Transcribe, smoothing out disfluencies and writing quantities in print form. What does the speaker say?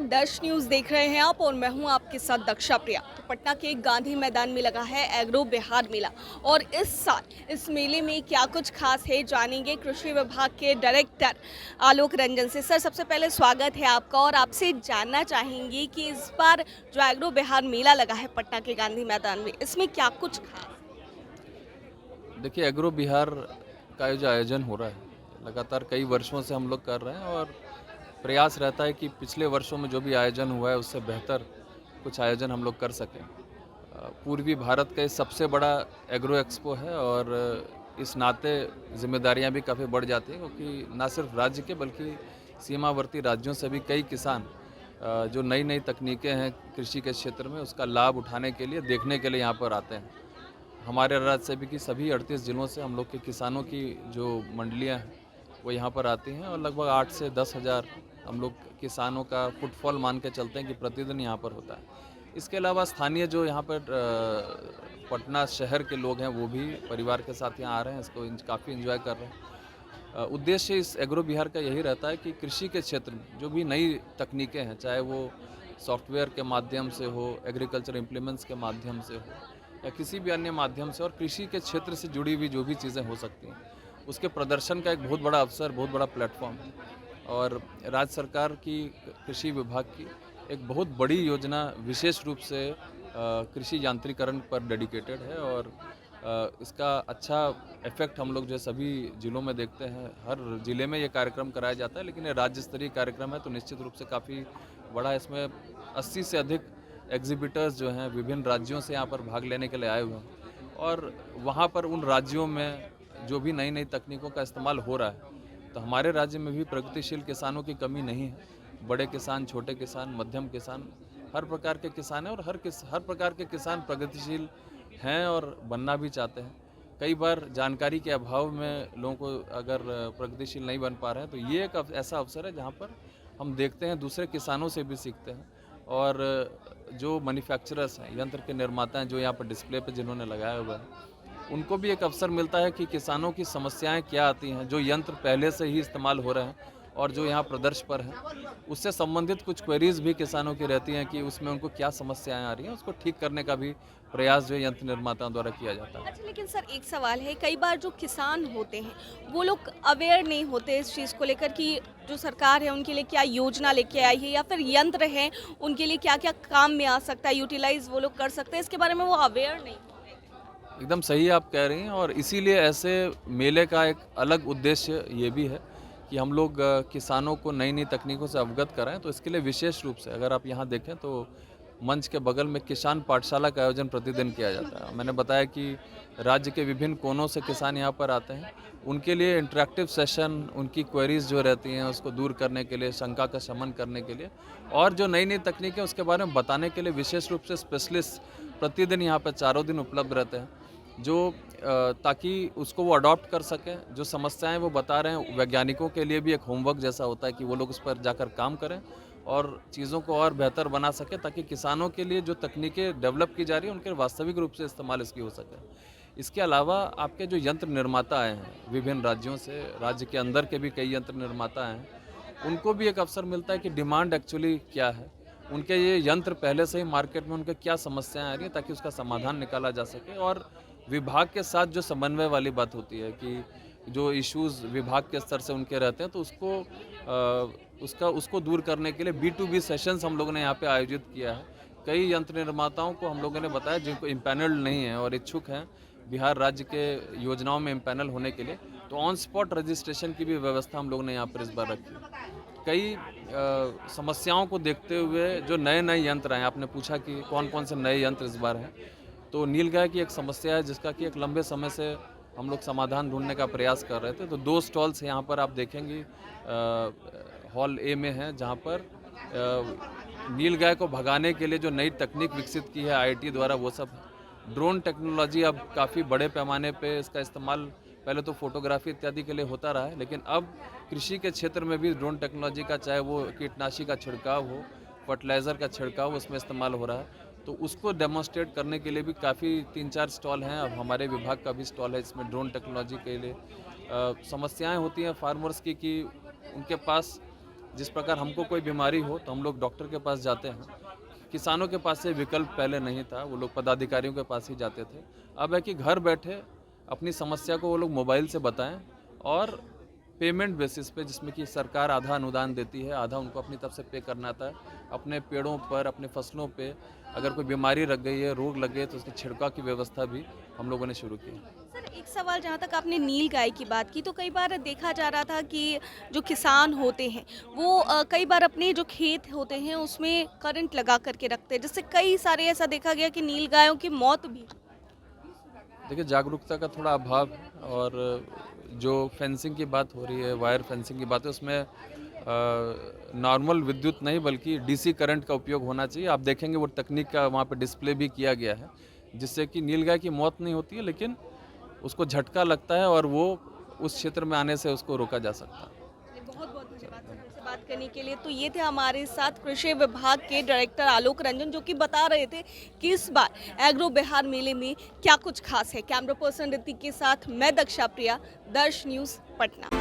दर्श न्यूज़ देख रहे हैं आप और मैं हूं आपके साथ दक्षा प्रिया। तो पटना के गांधी मैदान में लगा है एग्रो बिहार मेला और इस साल इस मेले में क्या कुछ खास है जानेंगे कृषि विभाग के डायरेक्टर आलोक रंजन से। सर, सबसे पहले स्वागत है आपका और आपसे जानना चाहेंगे कि इस बार जो एग्रो बिहार मेला लगा है पटना के गांधी मैदान में, इसमें क्या कुछ खास? देखिए, एग्रो बिहार का जो आयोजन हो रहा है लगातार कई वर्षों से हम लोग कर रहे हैं और प्रयास रहता है कि पिछले वर्षों में जो भी आयोजन हुआ है उससे बेहतर कुछ आयोजन हम लोग कर सकें। पूर्वी भारत का ये सबसे बड़ा एग्रो एक्सपो है और इस नाते जिम्मेदारियां भी काफ़ी बढ़ जाती हैं, क्योंकि ना सिर्फ राज्य के बल्कि सीमावर्ती राज्यों से भी कई किसान जो नई नई तकनीकें हैं कृषि के क्षेत्र में उसका लाभ उठाने के लिए देखने के लिए यहाँ पर आते हैं। हमारे राज्य से भी कि सभी 38 ज़िलों से हम लोग के किसानों की जो मंडलियां हैं वो यहाँ पर आती हैं और लगभग 8 से 10 हज़ार हम लोग किसानों का फुटफॉल मान के चलते हैं कि प्रतिदिन यहाँ पर होता है। इसके अलावा स्थानीय जो यहाँ पर पटना शहर के लोग हैं वो भी परिवार के साथ यहाँ आ रहे हैं, इसको काफ़ी इन्जॉय कर रहे हैं। उद्देश्य इस एग्रो बिहार का यही रहता है कि कृषि के क्षेत्र में जो भी नई तकनीकें हैं, चाहे वो सॉफ्टवेयर के माध्यम से हो, एग्रीकल्चर इम्प्लीमेंट्स के माध्यम से हो या किसी भी अन्य माध्यम से, और कृषि के क्षेत्र से जुड़ी हुई जो भी चीज़ें हो सकती हैं उसके प्रदर्शन का एक बहुत बड़ा अवसर, बहुत बड़ा प्लेटफॉर्म है। और राज्य सरकार की कृषि विभाग की एक बहुत बड़ी योजना विशेष रूप से कृषि यांत्रिकरण पर डेडिकेटेड है और इसका अच्छा इफेक्ट हम लोग जो सभी ज़िलों में देखते हैं। हर ज़िले में ये कार्यक्रम कराया जाता है, लेकिन ये राज्य स्तरीय कार्यक्रम है तो निश्चित रूप से काफ़ी बड़ा, इसमें 80 से अधिक एग्जिबिटर्स जो हैं विभिन्न राज्यों से यहाँ पर भाग लेने के लिए आए हुए हैं और वहाँ पर उन राज्यों में जो भी नई नई तकनीकों का इस्तेमाल हो रहा है, तो हमारे राज्य में भी प्रगतिशील किसानों की कमी नहीं है। बड़े किसान, छोटे किसान, मध्यम किसान, हर प्रकार के किसान हैं और हर प्रकार के किसान प्रगतिशील हैं और बनना भी चाहते हैं। कई बार जानकारी के अभाव में लोगों को अगर प्रगतिशील नहीं बन पा रहे हैं, तो ये एक ऐसा अवसर है जहाँ पर हम देखते हैं दूसरे किसानों से भी सीखते हैं। और जो मैन्युफैक्चरर्स हैं, यंत्र के निर्माता हैं जो यहाँ पर डिस्प्ले पे जिन्होंने लगाया हुआ है, उनको भी एक अवसर मिलता है कि किसानों की समस्याएं क्या आती हैं, जो यंत्र पहले से ही इस्तेमाल हो रहे हैं और जो यहाँ प्रदर्शन पर हैं, उससे संबंधित कुछ क्वेरीज भी किसानों की रहती हैं कि उसमें उनको क्या समस्याएं आ रही हैं, उसको ठीक करने का भी प्रयास जो है यंत्र निर्माताओं द्वारा किया जाता है। अच्छा, लेकिन सर एक सवाल है, कई बार जो किसान होते हैं वो लोग अवेयर नहीं होते इस चीज़ को लेकर कि जो सरकार है उनके लिए क्या योजना लेके आई है या फिर यंत्र है उनके लिए क्या क्या काम में आ सकता है, यूटिलाइज वो लोग कर सकते हैं, इसके बारे में वो अवेयर नहीं होते। एकदम सही आप कह रही हैं और इसीलिए ऐसे मेले का एक अलग उद्देश्य ये भी है कि हम लोग किसानों को नई नई तकनीकों से अवगत कराएं। तो इसके लिए विशेष रूप से अगर आप यहाँ देखें तो मंच के बगल में किसान पाठशाला का आयोजन प्रतिदिन किया जाता है। मैंने बताया कि राज्य के विभिन्न कोनों से किसान यहाँ पर आते हैं, उनके लिए इंटरेक्टिव सेशन, उनकी क्वेरीज जो रहती हैं उसको दूर करने के लिए, शंका का शमन करने के लिए और जो नई नई तकनीकें उसके बारे में बताने के लिए विशेष रूप से स्पेशलिस्ट प्रतिदिन यहाँ पर चारों दिन उपलब्ध रहते हैं, जो ताकि उसको वो अडॉप्ट कर सकें। जो समस्याएं वो बता रहे हैं, वैज्ञानिकों के लिए भी एक होमवर्क जैसा होता है कि वो लोग उस पर जाकर काम करें और चीज़ों को और बेहतर बना सकें, ताकि किसानों के लिए जो तकनीकें डेवलप की जा रही हैं उनके वास्तविक रूप से इस्तेमाल इसकी हो सके। इसके अलावा आपके जो यंत्र निर्माता आए हैं विभिन्न राज्यों से, राज्य के अंदर के भी कई यंत्र निर्माता आए हैं, उनको भी एक अवसर मिलता है कि डिमांड एक्चुअली क्या है, उनके ये यंत्र पहले से ही मार्केट में उनके क्या समस्याएं आ रही हैं, ताकि उसका समाधान निकाला जा सके। और विभाग के साथ जो समन्वय वाली बात होती है कि जो इश्यूज विभाग के स्तर से उनके रहते हैं, तो उसको दूर करने के लिए B2B सेशंस हम लोगों ने यहाँ पे आयोजित किया है। कई यंत्र निर्माताओं को हम लोगों ने बताया जिनको इम्पैनल्ड नहीं है और इच्छुक हैं बिहार राज्य के योजनाओं में इम्पैनल होने के लिए, तो ऑन स्पॉट रजिस्ट्रेशन की भी व्यवस्था हम लोगों ने यहाँ पर इस बार रखी है। कई समस्याओं को देखते हुए जो नए नए यंत्र आए, आपने पूछा कि कौन कौन से नए यंत्र इस बार हैं, तो नीलगाय की एक समस्या है जिसका कि एक लंबे समय से हम लोग समाधान ढूंढने का प्रयास कर रहे थे। तो 2 स्टॉल्स यहाँ पर आप देखेंगे, हॉल ए में है, जहाँ पर नीलगाय को भगाने के लिए जो नई तकनीक विकसित की है IIT द्वारा, वो सब ड्रोन टेक्नोलॉजी अब काफ़ी बड़े पैमाने पे इसका इस्तेमाल पहले तो फोटोग्राफी इत्यादि के लिए होता रहा है, लेकिन अब कृषि के क्षेत्र में भी ड्रोन टेक्नोलॉजी का, चाहे वो कीटनाशी का छिड़काव हो, फर्टिलाइज़र का छिड़काव, उसमें इस्तेमाल हो रहा है। तो उसको डेमोन्स्ट्रेट करने के लिए भी काफ़ी 3-4 स्टॉल हैं। अब हमारे विभाग का भी स्टॉल है इसमें ड्रोन टेक्नोलॉजी के लिए। समस्याएं होती हैं फार्मर्स की कि उनके पास जिस प्रकार हमको कोई बीमारी हो तो हम लोग डॉक्टर के पास जाते हैं, किसानों के पास ये विकल्प पहले नहीं था, वो लोग पदाधिकारियों के पास ही जाते थे। अब है कि घर बैठे अपनी समस्या को वो लोग मोबाइल से बताएं और पेमेंट बेसिस पे, जिसमें कि सरकार आधा अनुदान देती है, आधा उनको अपनी तरफ से पे करना आता है। अपने पेड़ों पर, अपने फसलों पे अगर कोई बीमारी लग गई है, रोग लग गए, तो उसकी छिड़काव की व्यवस्था भी हम लोगों ने शुरू की है। सर एक सवाल, जहाँ तक आपने नील गाय की बात की, तो कई बार देखा जा रहा था कि जो किसान होते हैं वो कई बार अपने जो खेत होते हैं उसमें करंट लगा करके रखते हैं, जिससे कई सारे ऐसा देखा गया कि नील गायों की मौत भी। देखिए, जागरूकता का थोड़ा अभाव है, और जो फेंसिंग की बात हो रही है, वायर फेंसिंग की बात है, उसमें नॉर्मल विद्युत नहीं बल्कि डीसी करंट का उपयोग होना चाहिए। आप देखेंगे वो तकनीक का वहाँ पे डिस्प्ले भी किया गया है, जिससे कि नीलगाय की मौत नहीं होती है, लेकिन उसको झटका लगता है और वो उस क्षेत्र में आने से उसको रोका जा सकता है। बहुत बहुत धन्यवाद सर हमसे बात करने के लिए। तो ये थे हमारे साथ कृषि विभाग के डायरेक्टर आलोक रंजन, जो कि बता रहे थे कि इस बार एग्रो बिहार मेले में क्या कुछ खास है। कैमरा पर्सन ऋतिक के साथ मैं दक्षा प्रिया, दर्श न्यूज़ पटना।